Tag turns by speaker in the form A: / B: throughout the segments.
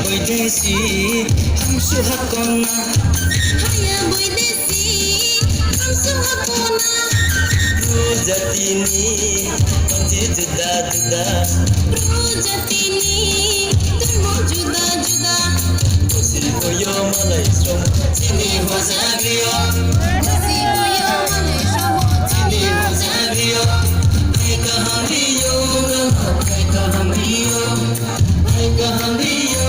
A: Boydesi, ham suhakona.
B: Haya boydesi, ham suhakona.
A: Rujatini, mati juda juda.
B: Rujatini, tumo juda juda.
A: Usil koyo malai som, sini ho sagriyo.
B: Usil koyo malai som,
A: sini ho sagriyo. Hai kahamiyo, hai kahamiyo, hai kahamiyo.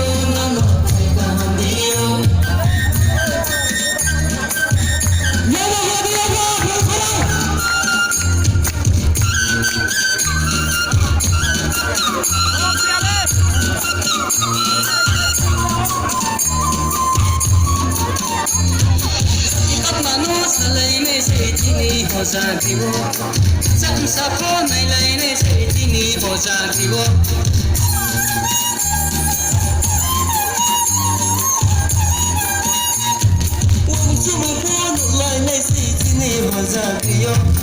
A: Hozagiwo, sam sapo nai lai ne seitini hozagiwo. Wong sumu pun lai ne seitini hozagiwo.